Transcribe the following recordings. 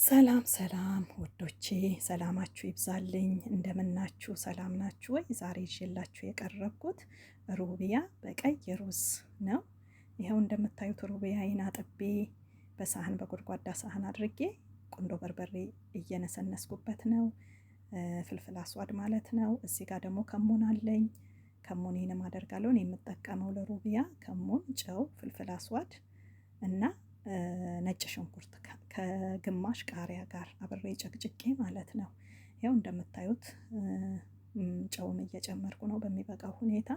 ሰላም ሰላም ውዶቼ ሰላማችሁ ይብዛልኝ። እንደምናችሁ ሰላም ናችሁ ወይ? ዛሬ ይዤላችሁ የቀረብኩት ሩቢያ በቀይ ሩዝ ነው። ይኸው እንደምታዩት ሩቢያዬን አጥቤ በሳህን በጎድጓዳ ሳህን አድርጌ ቁንዶ በርበሬ እየነሰነስኩበት ነው። ፍልፍል አስዋድ ማለት ነው። እዚህ ጋር ደግሞ ከሙን አለኝ። ከሙኔንም አደርጋለሁ። እኔ የምጠቀመው ለሩቢያ ከሙን፣ ጨው፣ ፍልፍል አስዋድ እና ነጭ ሽንኩርት ከግማሽ ቃሪያ ጋር አብሬ ጨቅጭቄ ማለት ነው። ያው እንደምታዩት ጨውን እየጨመርኩ ነው በሚበቃው ሁኔታ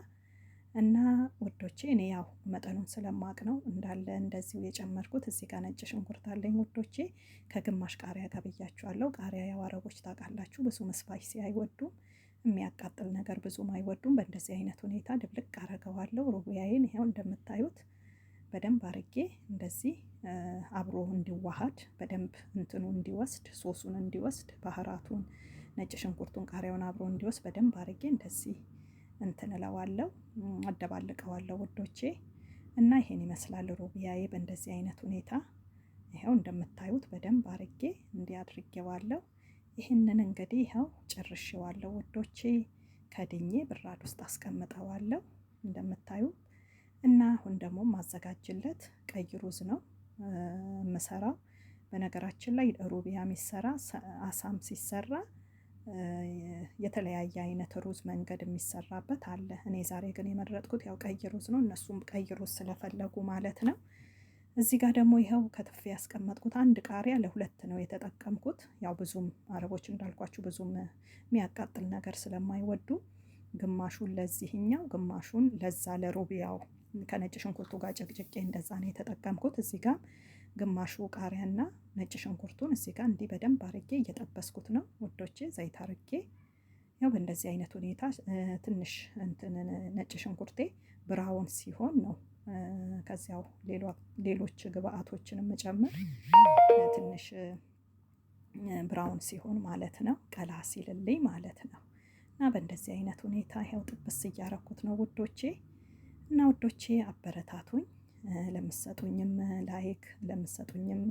እና ውዶቼ እኔ ያው መጠኑን ስለማቅ ነው እንዳለ እንደዚሁ የጨመርኩት። እዚህ ጋር ነጭ ሽንኩርት አለኝ ውዶቼ ከግማሽ ቃሪያ ጋር ብያችኋለሁ። ቃሪያ ያው አረቦች ታውቃላችሁ ብዙም ስፓይሲ አይወዱም፣ የሚያቃጥል ነገር ብዙም አይወዱም። በእንደዚህ አይነት ሁኔታ ድብልቅ አረገዋለሁ ሩቢያዬን። ይኸው እንደምታዩት በደንብ አርጌ እንደዚህ አብሮ እንዲዋሃድ በደንብ እንትኑ እንዲወስድ ሶሱን እንዲወስድ ባህራቱን ነጭ ሽንኩርቱን ቃሪያውን አብሮ እንዲወስድ በደንብ አርጌ እንደዚህ እንትን እለዋለሁ፣ አደባልቀዋለሁ ውዶቼ። እና ይሄን ይመስላል ሩቢያዬ በእንደዚህ አይነት ሁኔታ። ይኸው እንደምታዩት በደንብ አርጌ እንዲያድርጌዋለሁ። ይህንን እንግዲህ ይኸው ጨርሼዋለሁ ውዶቼ። ከድኜ ብራድ ውስጥ አስቀምጠዋለሁ እንደምታዩት። እና አሁን ደግሞ ማዘጋጅለት ቀይ ሩዝ ነው የምሰራው። በነገራችን ላይ ሩቢያ የሚሰራ አሳም ሲሰራ የተለያየ አይነት ሩዝ መንገድ የሚሰራበት አለ። እኔ ዛሬ ግን የመረጥኩት ያው ቀይ ሩዝ ነው፣ እነሱም ቀይ ሩዝ ስለፈለጉ ማለት ነው። እዚህ ጋር ደግሞ ይኸው ከትፌ ያስቀመጥኩት አንድ ቃሪያ ለሁለት ነው የተጠቀምኩት። ያው ብዙም አረቦች እንዳልኳችሁ ብዙም የሚያቃጥል ነገር ስለማይወዱ ግማሹን ለዚህኛው ግማሹን ለዛ ለሩቢያው ከነጭ ሽንኩርቱ ጋር ጨቅጭቄ እንደዛ ነው የተጠቀምኩት። እዚህ ጋር ግማሹ ቃሪያና ነጭ ሽንኩርቱን እዚህ ጋር እንዲህ በደንብ አርጌ እየጠበስኩት ነው ውዶቼ። ዘይት አርጌ ያው በእንደዚህ አይነት ሁኔታ ትንሽ እንትን ነጭ ሽንኩርቴ ብራውን ሲሆን ነው ከዚያው ሌሎች ግብአቶችንም መጨመር ትንሽ ብራውን ሲሆን ማለት ነው፣ ቀላ ሲልልኝ ማለት ነው። እና በእንደዚህ አይነት ሁኔታ ይኸው ጥብስ እያረኩት ነው ውዶቼ። እና ውዶቼ አበረታቱኝ፣ ለምትሰጡኝም ላይክ ለምትሰጡኝም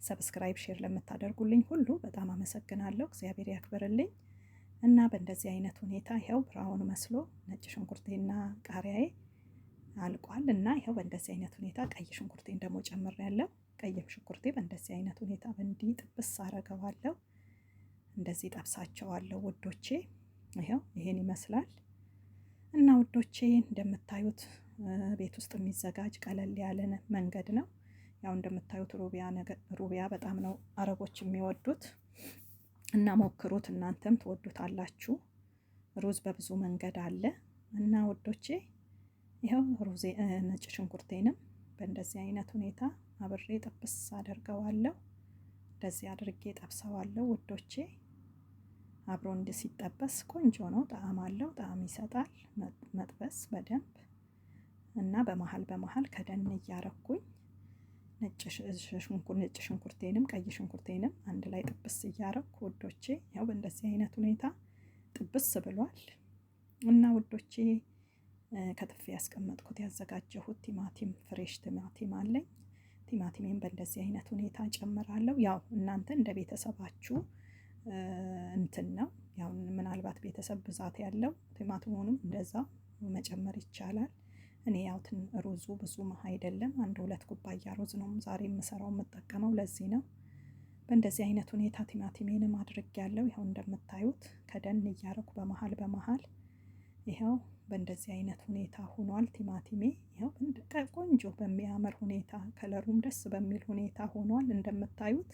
ሰብስክራይብ ሼር ለምታደርጉልኝ ሁሉ በጣም አመሰግናለሁ። እግዚአብሔር ያክብርልኝ። እና በእንደዚህ አይነት ሁኔታ ይኸው ብራውን መስሎ ነጭ ሽንኩርቴና ቃሪያዬ አልቋል። እና ይኸው በእንደዚህ አይነት ሁኔታ ቀይ ሽንኩርቴን ደግሞ ጨምሬያለሁ። ቀይም ሽንኩርቴ በእንደዚህ አይነት ሁኔታ እንዲህ ጥብስ አረገዋለሁ። እንደዚህ ጠብሳቸዋለሁ ውዶቼ። ይኸው ይሄን ይመስላል። እና ውዶቼ እንደምታዩት ቤት ውስጥ የሚዘጋጅ ቀለል ያለ መንገድ ነው። ያው እንደምታዩት ሩቢያ በጣም ነው አረቦች የሚወዱት እና ሞክሩት፣ እናንተም ትወዱታላችሁ። ሩዝ በብዙ መንገድ አለ። እና ውዶቼ ይኸው ነጭ ሽንኩርቴንም በእንደዚህ አይነት ሁኔታ አብሬ ጥብስ አደርገዋለሁ። እንደዚህ አድርጌ ጠብሰዋለሁ ውዶቼ። አብሮ እንዲህ ሲጠበስ ቆንጆ ነው፣ ጣዕም አለው፣ ጣዕም ይሰጣል መጥበስ በደንብ። እና በመሃል ከደን እያረኩኝ ነጭ ሽንኩርቴንም ቀይ ሽንኩርቴንም አንድ ላይ ጥብስ እያረኩ ውዶቼ ያው በእንደዚህ አይነት ሁኔታ ጥብስ ብሏል። እና ውዶቼ ከትፌ ያስቀመጥኩት ያዘጋጀሁት ቲማቲም ፍሬሽ ቲማቲም አለኝ። ቲማቲሜን በእንደዚህ አይነት ሁኔታ ጨምራለሁ። ያው እናንተ እንደ ቤተሰባችሁ እንትን ነው። ያው ምናልባት ቤተሰብ ብዛት ያለው ቲማቲሙንም እንደዛ መጨመር ይቻላል። እኔ ያው ሩዙ ብዙም አይደለም፣ 1-2 ኩባያ ሩዝ ነው ዛሬ የምሰራው የምጠቀመው፣ ለዚህ ነው። በእንደዚህ አይነት ሁኔታ ቲማቲሜንም አድርጌያለሁ። ይኸው እንደምታዩት ከደን እያረኩ በመሃል ይኸው በእንደዚህ አይነት ሁኔታ ሆኗል ቲማቲሜ። ይኸው ቆንጆ በሚያምር ሁኔታ ከለሩም ደስ በሚል ሁኔታ ሆኗል። እንደምታዩት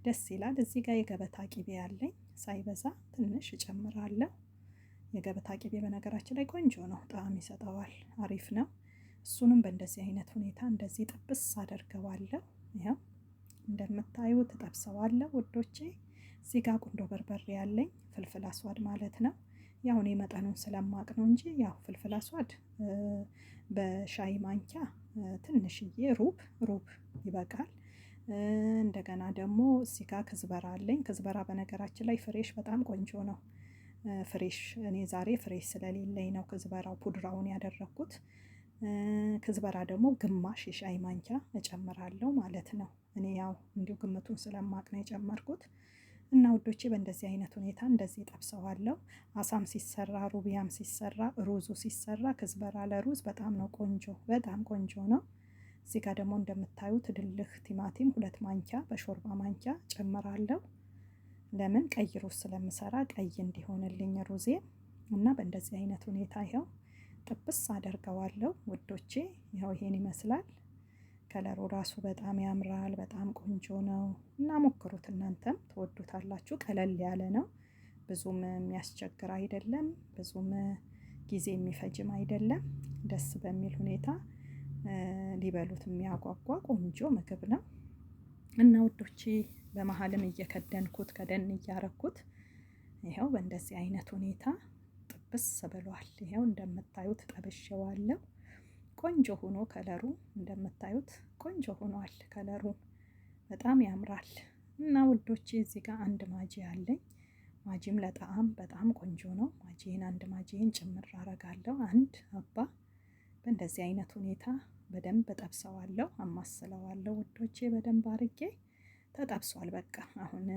ደስ ይላል። እዚህ ጋር የገበታ ቂቤ ያለኝ ሳይበዛ ትንሽ እጨምራለሁ። የገበታ ቂቤ በነገራችን ላይ ቆንጆ ነው፣ ጣዕም ይሰጠዋል፣ አሪፍ ነው። እሱንም በእንደዚህ አይነት ሁኔታ እንደዚህ ጥብስ አደርገዋለሁ። ይኸው እንደምታዩት ጠብሰዋለሁ ውዶቼ። እዚህ ጋር ቁንዶ በርበሬ ያለኝ ፍልፍል አስዋድ ማለት ነው። ያው እኔ መጠኑን ስለማቅ ነው እንጂ ያው ፍልፍል አስዋድ በሻይ ማንኪያ ትንሽዬ ሩብ ይበቃል። እንደገና ደግሞ እዚህ ጋር ክዝበራ አለኝ። ክዝበራ በነገራችን ላይ ፍሬሽ በጣም ቆንጆ ነው። ፍሬሽ እኔ ዛሬ ፍሬሽ ስለሌለኝ ነው ክዝበራው ፑድራውን ያደረኩት። ክዝበራ ደግሞ ግማሽ የሻይ ማንኪያ እጨምራለሁ ማለት ነው። እኔ ያው እንዲሁ ግምቱን ስለማቅ ነው የጨመርኩት። እና ውዶቼ በእንደዚህ አይነት ሁኔታ እንደዚህ ጠብሰዋለሁ። አሳም ሲሰራ ሩቢያም ሲሰራ ሩዙ ሲሰራ ክዝበራ ለሩዝ በጣም ነው ቆንጆ፣ በጣም ቆንጆ ነው። እዚህ ጋር ደግሞ እንደምታዩት ድልህ ቲማቲም 2 ማንኪያ በሾርባ ማንኪያ ጨምራለሁ። ለምን ቀይ ሩዝ ስለምሰራ ቀይ እንዲሆንልኝ ሩዜ። እና በእንደዚህ አይነት ሁኔታ ይኸው ጥብስ አደርገዋለሁ ውዶቼ። ይኸው ይሄን ይመስላል። ከለሩ ራሱ በጣም ያምራል፣ በጣም ቆንጆ ነው። እና ሞክሩት፣ እናንተም ትወዱታላችሁ። ቀለል ያለ ነው፣ ብዙም የሚያስቸግር አይደለም፣ ብዙም ጊዜ የሚፈጅም አይደለም። ደስ በሚል ሁኔታ ሊበሉት የሚያጓጓ ቆንጆ ምግብ ነው። እና ውዶቼ በመሀልም እየከደንኩት ከደን እያረኩት ይኸው በእንደዚህ አይነት ሁኔታ ጥብስ ብሏል። ይኸው እንደምታዩት ጠብሼዋለሁ። ቆንጆ ሆኖ ከለሩ እንደምታዩት ቆንጆ ሆኗል። ከለሩ በጣም ያምራል። እና ውዶቼ እዚህ ጋር አንድ ማጂ አለኝ። ማጂም ለጣዕም በጣም ቆንጆ ነው። ማጂን አንድ ማጂን ጭምር አረጋለሁ። አንድ አባ በእንደዚህ አይነት ሁኔታ በደንብ ጠብሰዋለሁ፣ አማስለዋለሁ ውዶቼ። በደንብ አርጌ ተጠብሷል። በቃ አሁን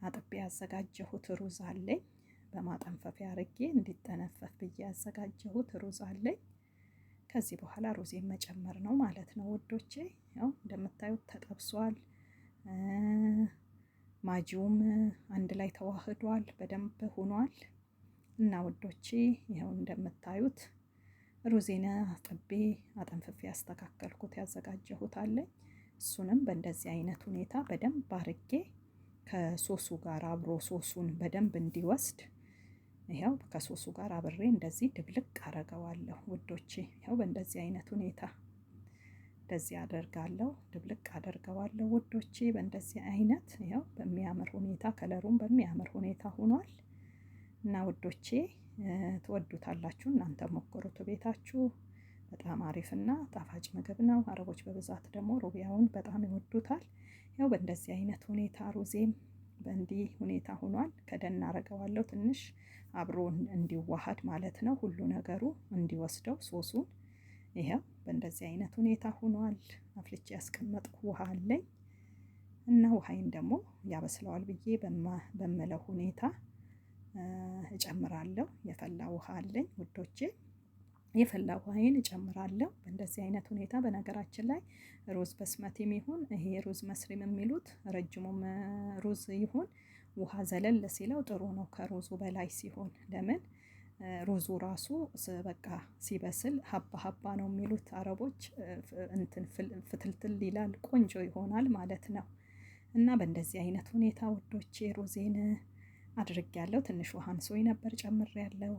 አጥቤ ያዘጋጀሁት ሩዝ አለኝ። በማጠንፈፊያ አርጌ እንዲጠነፈፍ ብዬ ያዘጋጀሁት ሩዝ አለኝ። ከዚህ በኋላ ሩዜን መጨመር ነው ማለት ነው ውዶቼ። ያው እንደምታዩት ተጠብሷል። ማጂውም አንድ ላይ ተዋህዷል፣ በደንብ ሆኗል። እና ውዶቼ ይኸው እንደምታዩት ሩዜን አጥቤ አጠንፍፌ ያስተካከልኩት ያዘጋጀሁት አለኝ። እሱንም በእንደዚህ አይነት ሁኔታ በደንብ አርጌ ከሶሱ ጋር አብሮ ሶሱን በደንብ እንዲወስድ ይኸው ከሶሱ ጋር አብሬ እንደዚህ ድብልቅ አረገዋለሁ ውዶቼ። ይኸው በእንደዚህ አይነት ሁኔታ እንደዚህ አደርጋለሁ፣ ድብልቅ አደርገዋለሁ ውዶቼ። በእንደዚህ አይነት ይኸው በሚያምር ሁኔታ ከለሩን በሚያምር ሁኔታ ሆኗል። እና ውዶቼ ትወዱታላችሁ፣ እናንተ ሞክሩት ቤታችሁ። በጣም አሪፍና ጣፋጭ ምግብ ነው። አረቦች በብዛት ደግሞ ሩቢያውን በጣም ይወዱታል። ያው በእንደዚህ አይነት ሁኔታ ሩዜም በእንዲህ ሁኔታ ሆኗል። ከደን አረገዋለሁ ትንሽ አብሮ እንዲዋሃድ ማለት ነው። ሁሉ ነገሩ እንዲወስደው ሶሱን። ይሄው በእንደዚህ አይነት ሁኔታ ሆኗል። አፍልቼ ያስቀመጥኩ ውሃ አለኝ እና ውሃይን ደግሞ ያበስለዋል ብዬ በምለው ሁኔታ እጨምራለሁ። የፈላ ውሃ አለኝ ውዶቼ፣ የፈላ ውሃዬን እጨምራለሁ። በእንደዚህ አይነት ሁኔታ በነገራችን ላይ ሩዝ በስመቲም ይሁን ይሄ ሩዝ መስሪም የሚሉት ረጅሙም ሩዝ ይሁን ውሃ ዘለል ሲለው ጥሩ ነው ከሩዙ በላይ ሲሆን። ለምን ሩዙ ራሱ በቃ ሲበስል ሀባ ሀባ ነው የሚሉት አረቦች፣ እንትን ፍትልትል ይላል፣ ቆንጆ ይሆናል ማለት ነው። እና በእንደዚህ አይነት ሁኔታ ውዶቼ ሩዜን አድርጌያለሁ። ትንሽ ውሃ አንሶኝ ነበር ጨምሬያለሁ።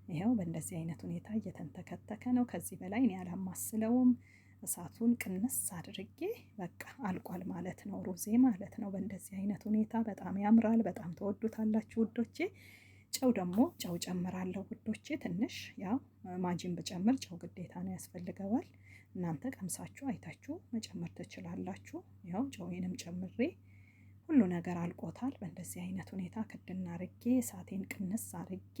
ይኸው በእንደዚህ አይነት ሁኔታ እየተንተከተከ ነው። ከዚህ በላይ እኔ አላማስለውም። እሳቱን ቅንስ አድርጌ በቃ አልቋል ማለት ነው ሩዜ ማለት ነው። በእንደዚህ አይነት ሁኔታ በጣም ያምራል። በጣም ተወዱታላችሁ ውዶቼ። ጨው ደግሞ ጨው ጨምራለሁ ውዶቼ። ትንሽ ያው ማጂን ብጨምር ጨው ግዴታ ነው ያስፈልገዋል። እናንተ ቀምሳችሁ አይታችሁ መጨመር ትችላላችሁ። ያው ጨውንም ጨምሬ ሁሉ ነገር አልቆታል። በእንደዚህ አይነት ሁኔታ ክድና አርጌ እሳቴን ቅንስ አርጌ